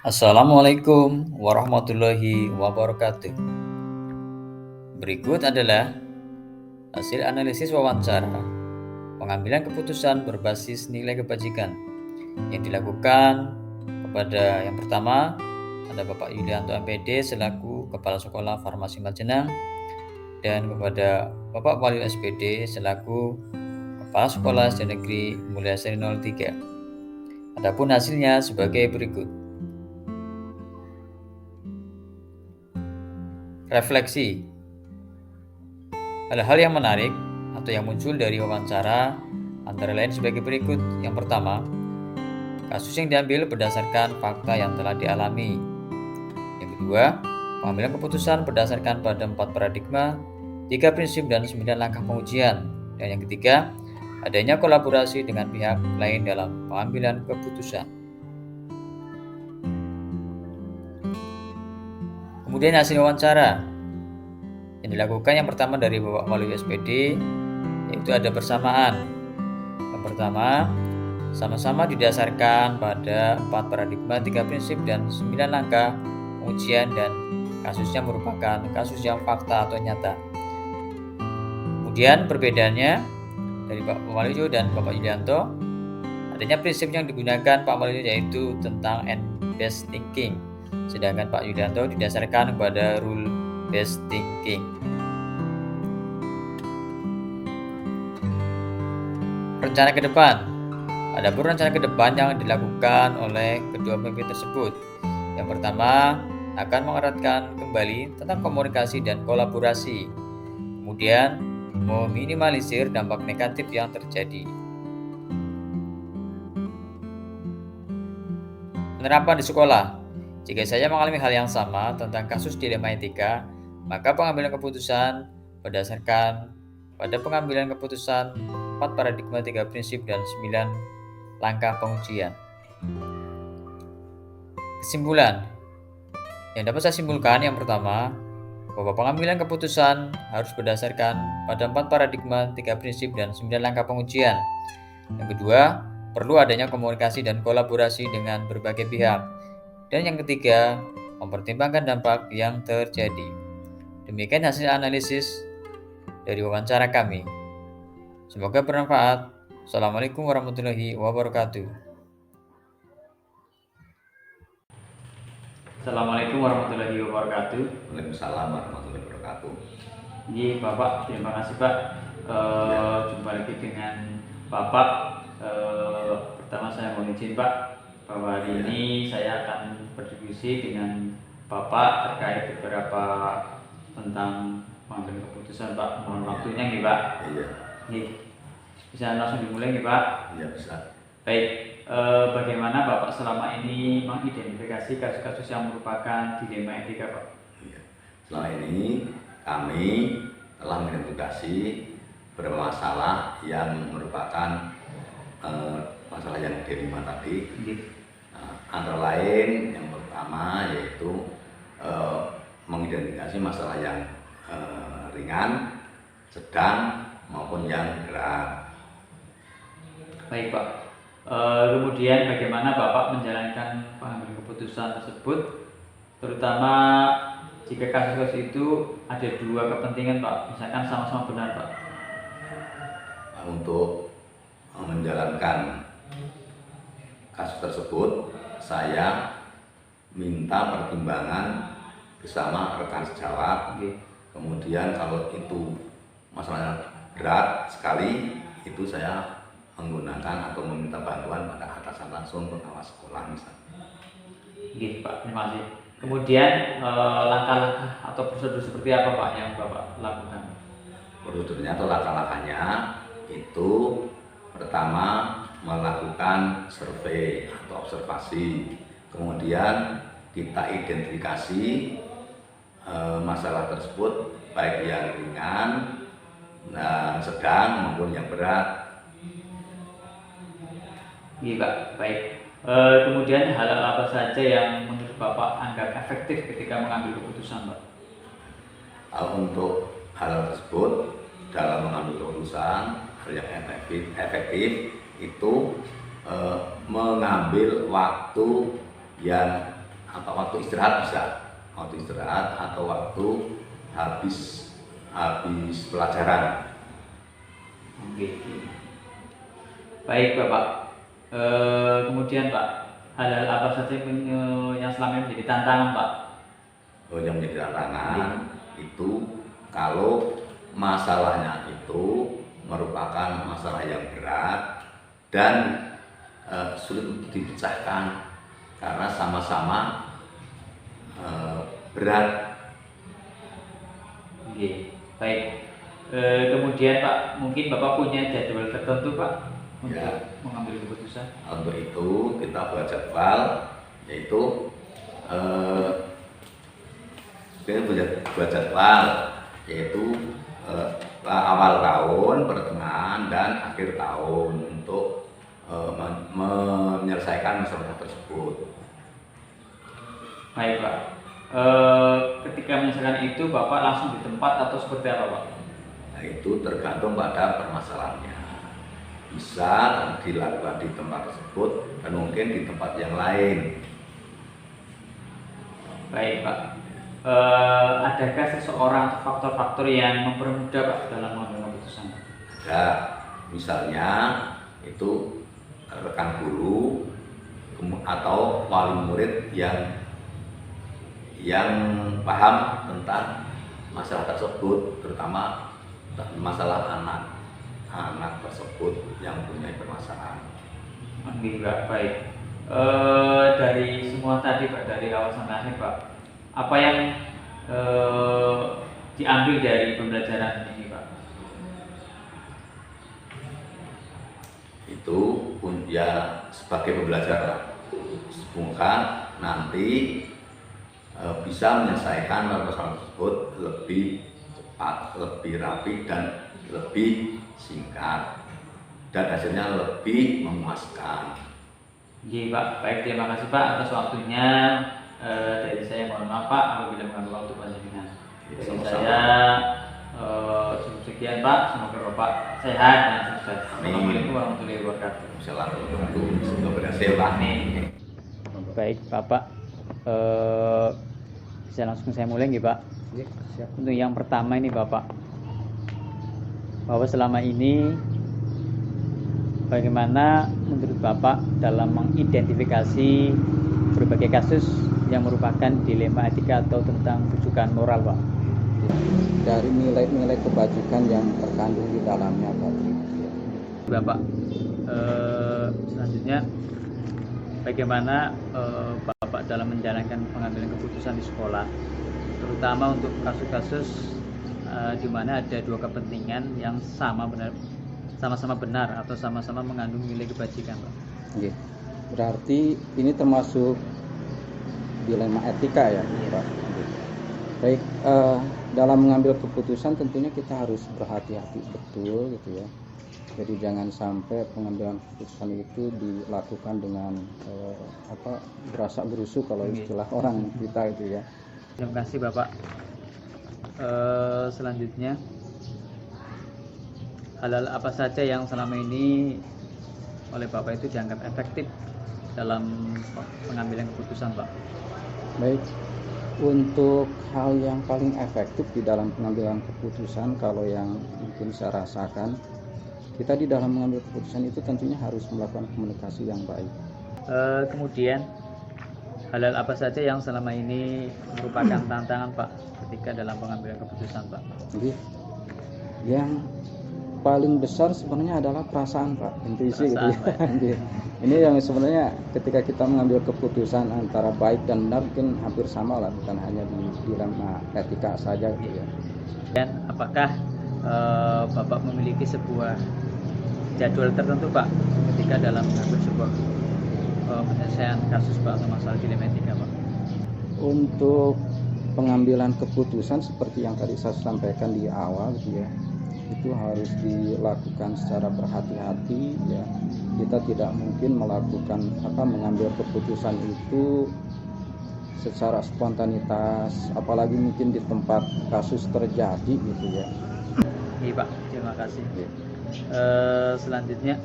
Assalamualaikum warahmatullahi wabarakatuh. Berikut adalah hasil analisis wawancara pengambilan keputusan berbasis nilai kebajikan yang dilakukan kepada yang pertama ada Bapak Yulianto MPD selaku Kepala Sekolah Farmasi Majenang dan kepada Bapak Wahyu SPD selaku Kepala Sekolah SD Negeri Mulyasari 03. Adapun hasilnya sebagai berikut. Refleksi. Hal-hal yang menarik atau yang muncul dari wawancara antara lain sebagai berikut. Yang pertama, kasus yang diambil berdasarkan fakta yang telah dialami. Yang kedua, pengambilan keputusan berdasarkan pada 4 paradigma, 3 prinsip dan 9 langkah pengujian. Dan yang ketiga, adanya kolaborasi dengan pihak lain dalam pengambilan keputusan. Kemudian hasil wawancara yang dilakukan yang pertama dari Bapak Wahyu SPD yaitu ada bersamaan. Yang pertama, sama-sama didasarkan pada 4 paradigma, 3 prinsip dan 9 langkah pengujian dan kasusnya merupakan kasus yang fakta atau nyata. Kemudian perbedaannya dari Pak Wahyu dan Bapak Yulianto, adanya prinsip yang digunakan Pak Wahyu yaitu tentang end-based thinking, sedangkan Pak Yulianto didasarkan kepada rule-based thinking. Rencana ke depan. Adapun rencana ke depan yang dilakukan oleh kedua pemimpin tersebut. Yang pertama, akan mengeratkan kembali tentang komunikasi dan kolaborasi. Kemudian, meminimalisir dampak negatif yang terjadi. Penerapan di sekolah. Jika saya mengalami hal yang sama tentang kasus dilema etika, maka pengambilan keputusan berdasarkan pada pengambilan keputusan 4 paradigma, 3 prinsip, dan 9 langkah pengujian. Kesimpulan. Yang dapat saya simpulkan yang pertama, bahwa pengambilan keputusan harus berdasarkan pada 4 paradigma, 3 prinsip, dan 9 langkah pengujian. Yang kedua, perlu adanya komunikasi dan kolaborasi dengan berbagai pihak. Dan yang ketiga, mempertimbangkan dampak yang terjadi. Demikian hasil analisis dari wawancara kami. Semoga bermanfaat. Assalamualaikum warahmatullahi wabarakatuh. Assalamualaikum warahmatullahi wabarakatuh. Waalaikumsalam warahmatullahi wabarakatuh. Ini Bapak, terima kasih Pak. Jumpa lagi dengan Bapak. Pertama saya mohon izin Pak, bahwa hari ini saya akan berdiskusi dengan Bapak terkait beberapa tentang pengambilan keputusan Pak. Mohon waktunya nih Pak. Iya. Nih, bisa langsung dimulai nih Pak? Iya bisa. Baik, bagaimana Bapak selama ini mengidentifikasi kasus-kasus yang merupakan dilema etika Pak? Iya. Selama ini kami telah mengidentifikasi beberapa masalah yang merupakan masalah yang dilema tadi. Antara lain yang pertama yaitu mengidentifikasi masalah yang ringan, sedang maupun yang berat. Baik Pak. Kemudian bagaimana Bapak menjalankan pengambilan keputusan tersebut, terutama jika kasus-kasus itu ada dua kepentingan Pak, misalkan sama-sama benar Pak? Untuk menjalankan kasus tersebut, saya minta pertimbangan bersama rekan sejawat. Kemudian kalau itu masalahnya berat sekali, itu saya menggunakan atau meminta bantuan pada atasan langsung pengawas sekolah misalnya. Gitu Pak, terima kasih. Kemudian langkah-langkah atau prosedur seperti apa Pak yang Bapak lakukan? Prosedurnya atau langkah-langkahnya itu pertama melakukan survei atau observasi, kemudian kita identifikasi masalah tersebut baik yang ringan, sedang maupun yang berat. Iya Pak, baik. Kemudian hal-hal apa saja yang menurut Bapak anggap efektif ketika mengambil keputusan Pak? Untuk hal tersebut dalam mengambil keputusan, hal yang efektif itu mengambil waktu yang atau waktu istirahat bisa, waktu istirahat atau waktu habis pelajaran. Oke. Baik Bapak. Kemudian Pak, hal-hal apa saja yang selama ini menjadi tantangan Pak? Yang menjadi tantangan itu kalau masalahnya itu merupakan masalah yang berat dan sulit untuk dipecahkan karena sama-sama berat. Oke. Baik. Kemudian Pak, mungkin Bapak punya jadwal tertentu Pak untuk Ya. mengambil keputusan? Untuk itu kita buat jadwal, yaitu awal tahun, pertengahan dan akhir tahun untuk menyelesaikan masalah tersebut. Baik Pak. Ketika menyelesaikan itu Bapak langsung di tempat atau seperti apa Pak? Nah, itu tergantung pada permasalahannya. Bisa dilakukan di tempat tersebut dan mungkin di tempat yang lain. Baik Pak. Adakah seseorang atau faktor-faktor yang mempermudah Pak dalam mengambil keputusan? Ada, misalnya itu rekan guru atau wali murid yang paham tentang masalah tersebut, terutama masalah anak tersebut yang punya permasalahan. Enggak, baik. Dari semua tadi Pak, dari awal sampai akhir Pak, apa yang diambil dari pembelajaran ini Pak? Itu pun ya sebagai pembelajaran. Semoga nanti bisa menyelesaikan permasalahan tersebut lebih cepat, lebih rapi dan lebih singkat dan hasilnya lebih memuaskan. Iya Pak, baik, terima kasih Pak atas waktunya. Dari saya mohon maaf Pak apabila mengganggu waktu panjenengan. Dari Sama-sama. saya cukup sekian Pak, semoga Bapak sehat dan sukses. Amin. Assalamualaikum warahmatullahi wabarakatuh. Assalamualaikum, semoga berhasil Pak. Amin. Baik Bapak, bisa langsung saya mulai nggih Pak? Siap. Untuk yang pertama ini Bapak, bahwa selama ini bagaimana menurut Bapak dalam mengidentifikasi berbagai kasus yang merupakan dilema etika atau tentang rujukan moral Pak? Dari nilai-nilai kebajikan yang terkandung di dalamnya Pak. Bapak, selanjutnya bagaimana Bapak dalam menjalankan pengambilan keputusan di sekolah, terutama untuk kasus-kasus di mana ada dua kepentingan yang sama-sama benar atau sama-sama mengandung nilai kebajikan Pak? Oke. Berarti ini termasuk dilema etika ya Pak. Baik, dalam mengambil keputusan tentunya kita harus berhati-hati betul gitu ya. Jadi jangan sampai pengambilan keputusan itu dilakukan dengan berasa gerusu kalau istilah orang kita itu ya. Terima kasih Bapak. Selanjutnya, hal-hal apa saja yang selama ini oleh Bapak itu dianggap efektif dalam pengambilan keputusan Pak? Baik, untuk hal yang paling efektif di dalam pengambilan keputusan, kalau yang mungkin saya rasakan, kita di dalam mengambil keputusan itu tentunya harus melakukan komunikasi yang baik. Kemudian hal-hal apa saja yang selama ini merupakan tantangan Pak ketika dalam pengambilan keputusan Pak? Jadi yang paling besar sebenarnya adalah perasaan Pak, intuisi gitu ya. Ini yang sebenarnya ketika kita mengambil keputusan antara baik dan benar mungkin hampir sama lah, bukan hanya di dilema etika saja gitu ya. Dan apakah Bapak memiliki sebuah jadwal tertentu Pak ketika dalam mengambil sebuah penyelesaian kasus Pak atau masalah dilema etika Pak? Untuk pengambilan keputusan seperti yang tadi saya sampaikan di awal gitu ya, itu harus dilakukan secara berhati-hati ya. Kita tidak mungkin mengambil keputusan itu secara spontanitas, apalagi mungkin di tempat kasus terjadi gitu ya. Iya Pak, terima kasih. Selanjutnya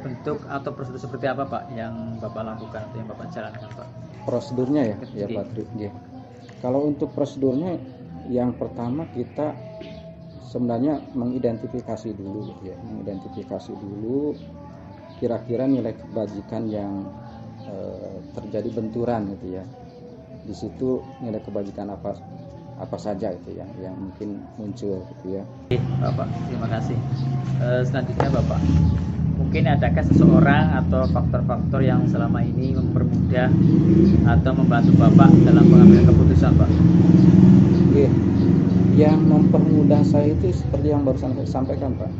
bentuk atau prosedur seperti apa Pak yang Bapak lakukan atau yang Bapak jalankan Pak? Prosedurnya ya, ya Oke. Pak Tri. Nggih. Kalau untuk prosedurnya, yang pertama kita sebenarnya mengidentifikasi dulu gitu ya, mengidentifikasi dulu kira-kira nilai kebajikan yang terjadi benturan gitu ya. Di situ nilai kebajikan apa saja itu ya yang mungkin muncul gitu ya. Oke, Bapak, terima kasih. Selanjutnya Bapak, mungkin adakah seseorang atau faktor-faktor yang selama ini mempermudah atau membantu Bapak dalam pengambilan keputusan Pak? Oke. Yang mempermudah saya itu seperti yang barusan saya sampaikan Pak.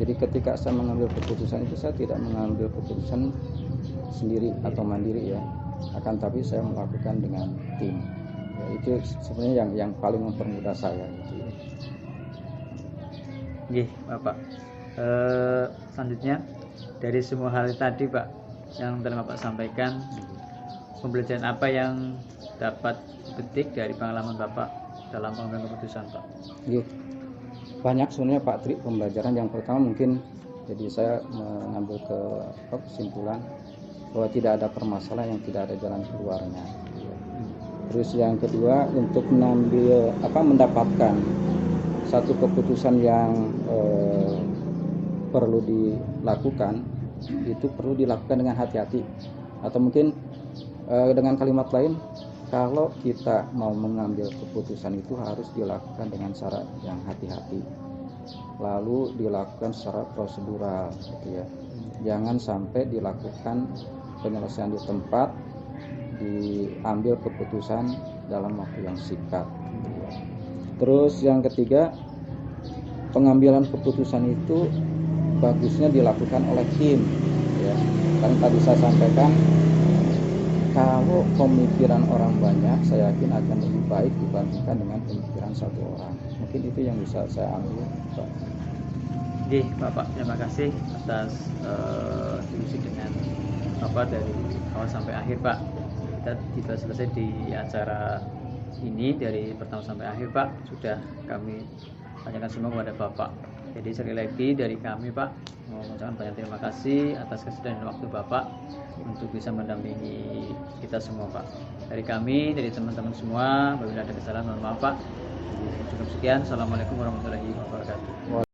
Jadi ketika saya mengambil keputusan itu, saya tidak mengambil keputusan sendiri atau mandiri ya, akan tapi saya melakukan dengan tim ya, itu sebenarnya yang paling mempermudah saya gitu ya. Oke, Bapak. Selanjutnya dari semua hal tadi Pak yang telah Bapak sampaikan, pembelajaran apa yang dapat dipetik dari pengalaman Bapak dalam pengambilan keputusan Pak? Gitu. Banyak sebenarnya Pak Tri pembelajaran. Yang pertama mungkin jadi saya mengambil kesimpulan bahwa tidak ada permasalahan yang tidak ada jalan keluarnya. Terus yang kedua, untuk mendapatkan satu keputusan yang perlu dilakukan, itu perlu dilakukan dengan hati-hati. Atau mungkin dengan kalimat lain, kalau kita mau mengambil keputusan itu harus dilakukan dengan syarat yang hati-hati, lalu dilakukan secara prosedural gitu ya. Jangan sampai dilakukan penyelesaian di tempat, diambil keputusan dalam waktu yang singkat gitu ya. Terus yang ketiga, pengambilan keputusan itu bagusnya dilakukan oleh tim ya. Kan tadi saya sampaikan, kalau pemikiran orang banyak, saya yakin akan lebih baik dibandingkan dengan pemikiran satu orang. Mungkin itu yang bisa saya ambil Pak. Oke, Bapak, terima kasih atas diskusi dengan Bapak dari awal sampai akhir Pak. Kita sudah selesai di acara ini dari pertama sampai akhir Pak. Sudah kami tanyakan semua kepada Bapak. Jadi sekali lagi dari kami Pak mengucapkan banyak terima kasih atas kesediaan waktu Bapak untuk bisa mendampingi kita semua Pak. Dari kami, dari teman-teman semua, apabila ada kesalahan mohon maaf Pak. Cukup sekian. Assalamualaikum warahmatullahi wabarakatuh.